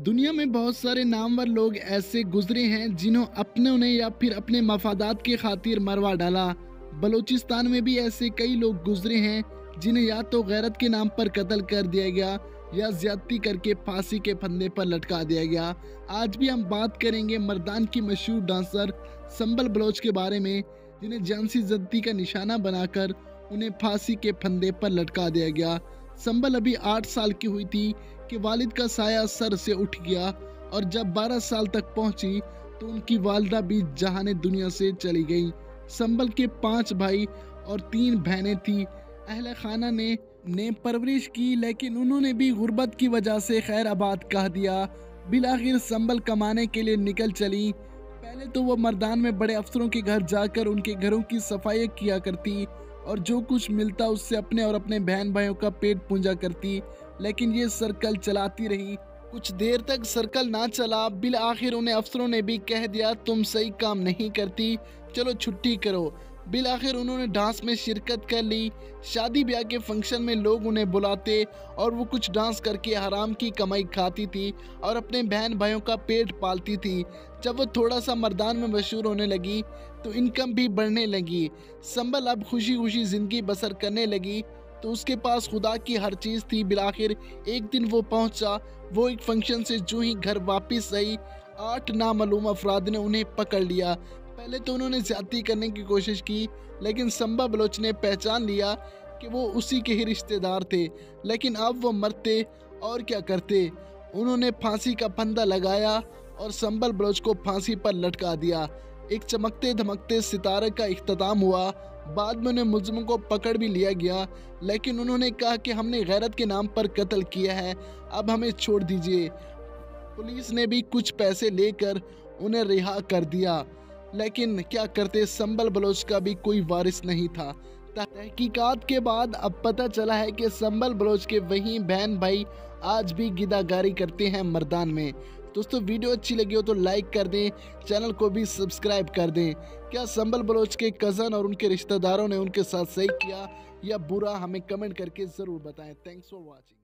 दुनिया में बहुत सारे नामवर लोग ऐसे गुजरे हैं जिन्हों अपनों ने या फिर अपने मफादात के खातिर मरवा डाला। बलूचिस्तान में भी ऐसे कई लोग गुजरे हैं जिन्हें या तो गैरत के नाम पर कत्ल कर दिया गया या ज्यादती करके फांसी के फंदे पर लटका दिया गया। आज भी हम बात करेंगे मर्दान की मशहूर डांसर संबल बलोच के बारे में, जिन्हें जानसी ज्यादती का निशाना बनाकर उन्हें फांसी के फंदे पर लटका दिया गया। संबल अभी 8 साल की हुई थी कि वालिद का साया सर से उठ गया और जब 12 साल तक पहुंची तो उनकी वालदा भी जहाने दुनिया से चली गई। संबल के 5 भाई और 3 बहनें थी। अहले खाना ने परवरिश की, लेकिन उन्होंने भी गुर्बत की वजह से खैर आबाद कह दिया। बिलाखिर संबल कमाने के लिए निकल चली। पहले तो वो मर्दान में बड़े अफसरों के घर जाकर उनके घरों की सफाई किया करती और जो कुछ मिलता उससे अपने और अपने बहन भाइयों का पेट पूंजा करती, लेकिन ये सर्कल चलाती रही। कुछ देर तक सर्कल ना चला, बिल आखिर उन्हें अफसरों ने भी कह दिया तुम सही काम नहीं करती, चलो छुट्टी करो। बिल आखिर उन्होंने डांस में शिरकत कर ली। शादी ब्याह के फंक्शन में लोग उन्हें बुलाते और वो कुछ डांस करके हराम की कमाई खाती थी और अपने बहन भाइयों का पेट पालती थी। जब वो थोड़ा सा मर्दान में मशहूर होने लगी तो इनकम भी बढ़ने लगी। संबल अब खुशी खुशी जिंदगी बसर करने लगी तो उसके पास खुदा की हर चीज़ थी। बिलाखिर एक दिन वो पहुंचा। वो एक फंक्शन से जो ही घर वापस आई, 8 नामालूम अफराद ने उन्हें पकड़ लिया। पहले तो उन्होंने ज्यादती करने की कोशिश की, लेकिन संबल बलोच ने पहचान लिया कि वो उसी के ही रिश्तेदार थे। लेकिन अब वो मरते और क्या करते। उन्होंने फांसी का फंदा लगाया और संबल बलोच को फांसी पर लटका दिया। एक चमकते धमकते सितारे का इख्तिताम हुआ। बाद में उन्हें मुलजिमों को पकड़ भी लिया गया, लेकिन उन्होंने कहा कि हमने गैरत के नाम पर कत्ल किया है, अब हमें छोड़ दीजिए। पुलिस ने भी कुछ पैसे लेकर उन्हें रिहा कर दिया, लेकिन क्या करते, संबल बलोच का भी कोई वारिस नहीं था। तहकीकात के बाद अब पता चला है कि संबल बलोच के वही बहन भाई आज भी गिदागारी करते हैं मर्दान में। दोस्तों, वीडियो अच्छी लगी हो तो लाइक कर दें, चैनल को भी सब्सक्राइब कर दें। क्या संबल बलोच के कज़न और उनके रिश्तेदारों ने उनके साथ सही किया या बुरा, हमें कमेंट करके ज़रूर बताएं। Thanks for watching.